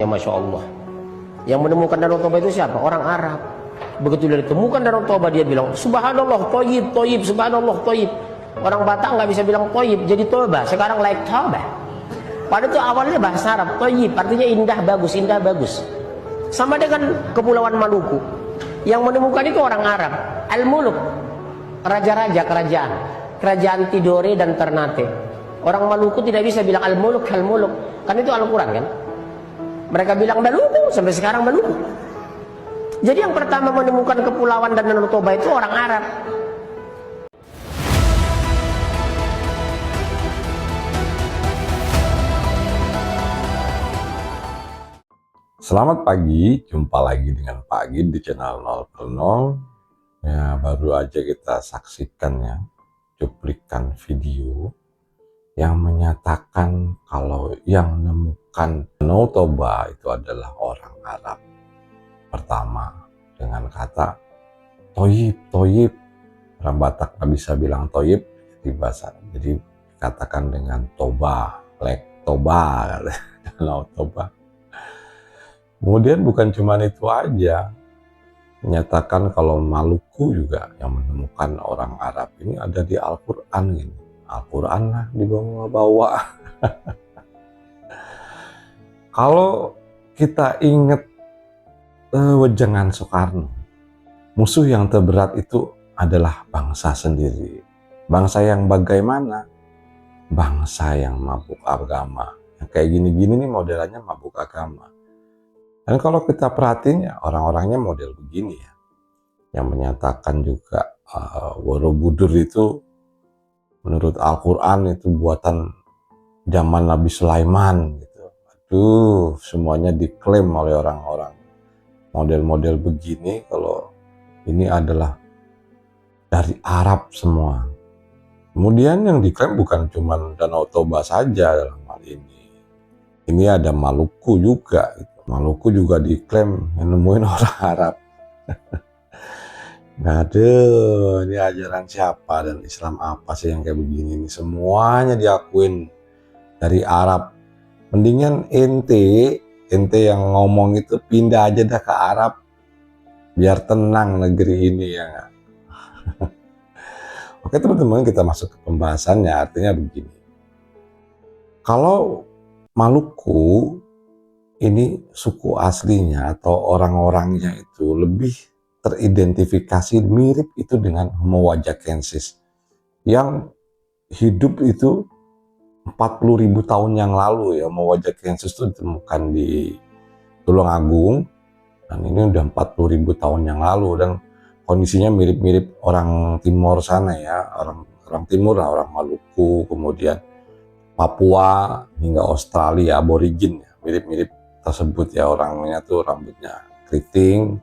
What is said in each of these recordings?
Ya Masya Allah. Yang menemukan Danau Toba itu siapa? Orang Arab. Begitu dia ditemukan Danau Toba, dia bilang subhanallah toyib, toyib, subhanallah toyib. Orang Batak nggak bisa bilang toyib, jadi Toba. Sekarang like Toba. Padahal itu awalnya bahasa Arab. Toyib artinya indah bagus, indah bagus. Sama dengan Kepulauan Maluku. Yang menemukan itu orang Arab. Al-Muluk, raja-raja kerajaan. Kerajaan Tidore dan Ternate. Orang Maluku tidak bisa bilang Al-Muluk, Al-Muluk. Kan itu Al-Quran kan? Mereka bilang Maluku, sampai sekarang Maluku. Jadi yang pertama menemukan kepulauan dan Danau Toba itu orang Arab. Selamat pagi, jumpa lagi dengan Pak Agid di channel 000. Ya, baru aja kita saksikan ya cuplikan video yang menyatakan kalau yang menemukan Danau Toba itu adalah orang Arab. Pertama dengan kata toyib, toyib. Orang Batak nggak bisa bilang toyib di bahasa, jadi dikatakan dengan Toba, lek Toba, Danau Toba. Kemudian bukan cuma itu aja, menyatakan kalau Maluku juga yang menemukan orang Arab ini ada di Al-Quran ini. Al-Quran lah dibawa-bawa. Kalau kita ingat wejangan Soekarno, musuh yang terberat itu adalah bangsa sendiri. Bangsa yang bagaimana? Bangsa yang mabuk agama. Yang kayak gini-gini nih modelannya mabuk agama. Dan kalau kita perhatiin ya orang-orangnya model begini ya, yang menyatakan juga Borobudur itu menurut Al-Quran itu buatan zaman Nabi Sulaiman gitu. Aduh, semuanya diklaim oleh orang-orang model-model begini kalau ini adalah dari Arab semua. Kemudian yang diklaim bukan cuma Danau Toba saja dalam hal ini. Ini ada Maluku juga gitu. Maluku juga diklaim yang nemuin orang Arab. Nggak ada, ini ajaran siapa dan Islam apa sih yang kayak begini nih? Semuanya diakuin dari Arab. Mendingan ente yang ngomong itu pindah aja dah ke Arab, biar tenang negeri ini ya nggak? Oke teman-teman, kita masuk ke pembahasannya. Artinya begini, kalau Maluku ini suku aslinya atau orang-orangnya itu lebih teridentifikasi mirip itu dengan Homo wajakensis yang hidup itu 40.000 tahun yang lalu ya. Homo wajakensis itu ditemukan di Tulungagung dan ini udah 40.000 tahun yang lalu dan kondisinya mirip-mirip orang Timor sana ya, orang Timur lah, orang Maluku, kemudian Papua hingga Australia, aborigin ya, mirip-mirip tersebut ya. Orangnya tuh rambutnya keriting,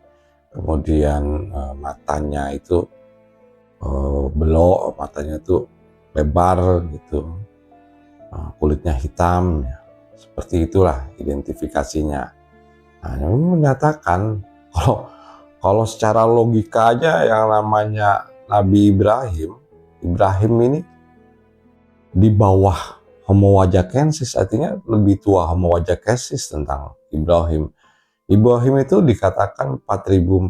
kemudian matanya itu belok, matanya tuh lebar gitu, kulitnya hitam ya. Seperti itulah identifikasinya. Nah, ini menyatakan kalau secara logika aja yang namanya Nabi Ibrahim ini di bawah Homo wajakensis, artinya lebih tua Homo wajakensis tentang Ibrahim. Ibrahim itu dikatakan 4.400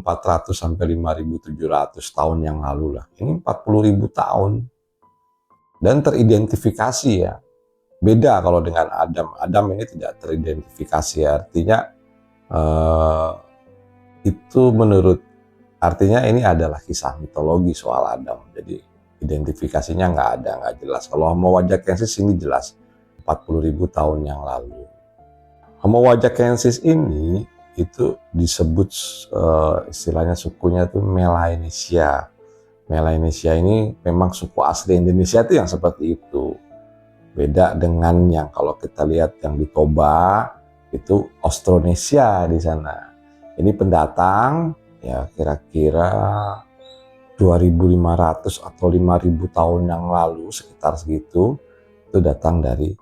sampai 5.700 tahun yang lalu lah. Ini 40.000 tahun. Dan teridentifikasi ya. Beda kalau dengan Adam. Adam ini tidak teridentifikasi, artinya itu menurut, artinya ini adalah kisah mitologi soal Adam. Jadi identifikasinya nggak jelas. Kalau Homo wajakensis ini jelas 40.000 tahun yang lalu. Homo wajakensis ini itu disebut istilahnya sukunya itu Melanesia. Melanesia ini memang suku asli Indonesia itu yang seperti itu. Beda dengan yang kalau kita lihat yang di Toba itu Austronesia di sana. Ini pendatang ya kira-kira 2.500 atau 5.000 tahun yang lalu, sekitar segitu, itu datang dari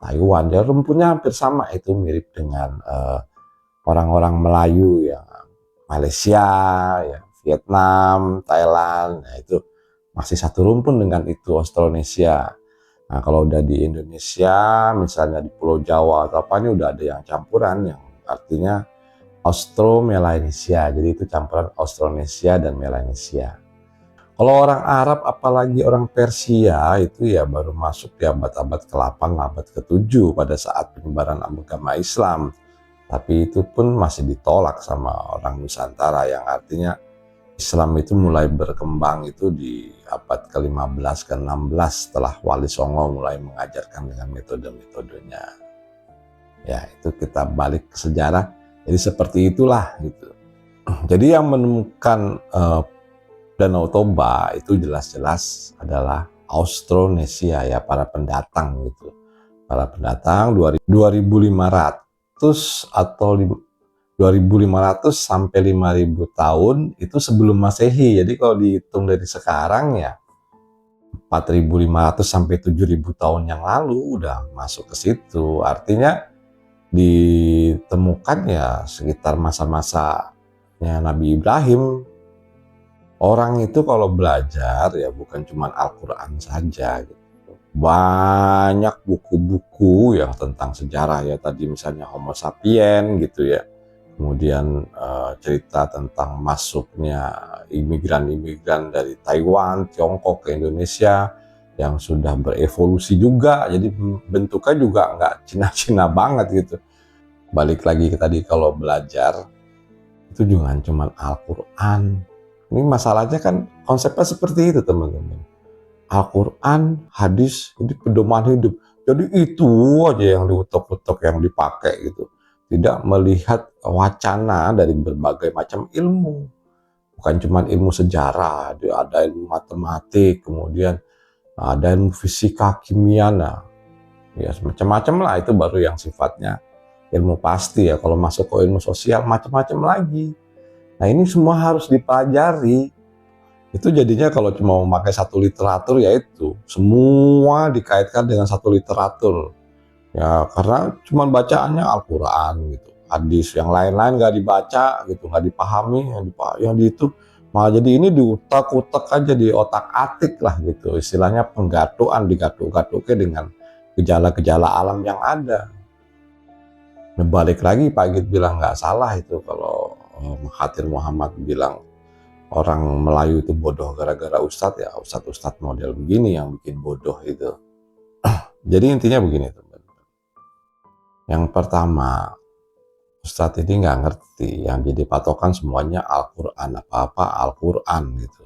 Taiwan. Ya rumputnya hampir sama, itu mirip dengan orang-orang Melayu ya, Malaysia, ya, Vietnam, Thailand. Nah, itu masih satu rumpun dengan itu Austronesia. Nah kalau udah di Indonesia, misalnya di Pulau Jawa atau apa, ini udah ada yang campuran, yang artinya Austro-Melanesia. Jadi itu campuran Austronesia dan Melanesia. Kalau orang Arab, apalagi orang Persia, itu ya baru masuk di abad-abad ke-8, abad ke-7 pada saat penyebaran agama Islam. Tapi itu pun masih ditolak sama orang Nusantara, yang artinya Islam itu mulai berkembang itu di abad ke-15, ke-16 setelah Wali Songo mulai mengajarkan dengan metode-metodenya. Ya, itu kita balik ke sejarah. Jadi seperti itulah gitu. Jadi yang menemukan Danau Toba itu jelas-jelas adalah Austronesia, ya, para pendatang gitu. Para pendatang 2500 atau 2500 sampai 5000 tahun itu sebelum Masehi. Jadi kalau dihitung dari sekarang ya 4500 sampai 7000 tahun yang lalu udah masuk ke situ. Artinya ditemukan ya sekitar masa-masanya Nabi Ibrahim. Orang itu kalau belajar ya bukan cuma Al-Quran saja gitu. Banyak buku-buku yang tentang sejarah ya, tadi misalnya Homo sapien gitu ya. Kemudian cerita tentang masuknya imigran-imigran dari Taiwan, Tiongkok ke Indonesia yang sudah berevolusi juga. Jadi bentuknya juga nggak Cina-Cina banget gitu. Balik lagi ke tadi, kalau belajar itu juga cuma Al-Quran. Ini masalahnya kan konsepnya seperti itu teman-teman. Al-Quran, hadis, ini pedoman hidup. Jadi itu aja yang diutok-utok, yang dipakai gitu. Tidak melihat wacana dari berbagai macam ilmu. Bukan cuma ilmu sejarah, ada ilmu matematik, kemudian ada ilmu fisika, kimia, nah, ya macam-macam lah, itu baru yang sifatnya ilmu pasti ya. Kalau masuk ke ilmu sosial macam-macam lagi. Nah ini semua harus dipelajari. Itu jadinya kalau cuma memakai satu literatur, ya itu semua dikaitkan dengan satu literatur. Ya karena cuma bacaannya Al-Quran gitu, hadis, yang lain-lain nggak dibaca gitu, nggak dipahami, yang di itu malah jadi ini diutak-utak aja, di otak-atik lah gitu. Istilahnya penggatuan, digatuk-gatuknya dengan gejala-gejala alam yang ada. Nah, balik lagi Pak Git bilang nggak salah itu kalau Mahathir Muhammad bilang orang Melayu itu bodoh gara-gara Ustadz, ya Ustadz model begini yang bikin bodoh itu. Jadi intinya begini teman-teman. Yang pertama, Ustadz ini nggak ngerti, yang jadi patokan semuanya Al-Quran, apa-apa Al-Quran gitu.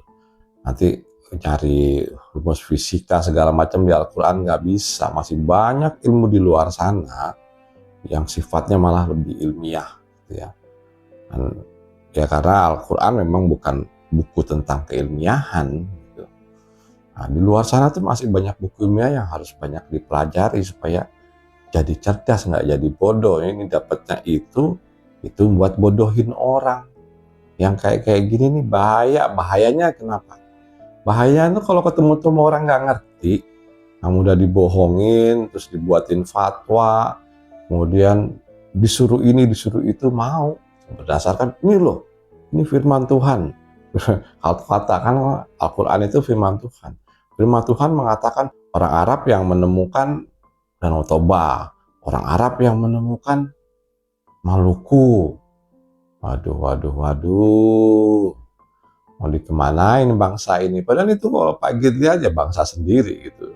Nanti cari rumus fisika segala macam di Al-Quran nggak bisa, masih banyak ilmu di luar sana yang sifatnya malah lebih ilmiah gitu ya. Dan, ya karena Al-Quran memang bukan buku tentang keilmiahan gitu. Nah, di luar sana tuh masih banyak buku ilmiah yang harus banyak dipelajari supaya jadi cerdas, nggak jadi bodoh. Ini dapatnya itu buat bodohin orang. Yang kayak gini nih bahayanya kenapa? Bahayanya tuh kalau ketemu sama orang nggak ngerti, yang udah dibohongin, terus dibuatin fatwa, kemudian disuruh ini disuruh itu, mau berdasarkan ini loh, ini firman Tuhan. Katakan Al-Quran itu firman Tuhan. Firman Tuhan mengatakan orang Arab yang menemukan Danau Toba, orang Arab yang menemukan Maluku. Waduh. Mau dikemanain bangsa ini? Padahal itu kalau Pak Git aja bangsa sendiri gitu,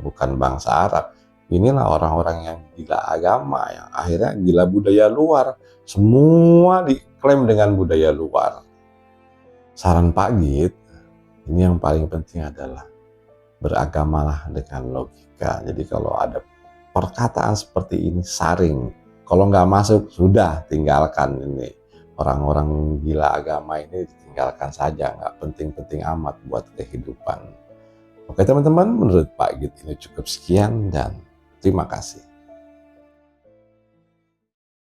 bukan bangsa Arab. Inilah orang-orang yang gila agama, yang akhirnya gila budaya luar. Semua diklaim dengan budaya luar. Saran Pak Git, ini yang paling penting adalah beragamalah dengan logika. Jadi kalau ada perkataan seperti ini saring. Kalau nggak masuk, sudah tinggalkan ini. Orang-orang gila agama ini tinggalkan saja, nggak penting-penting amat buat kehidupan. Oke teman-teman, menurut Pak Git ini cukup sekian dan terima kasih.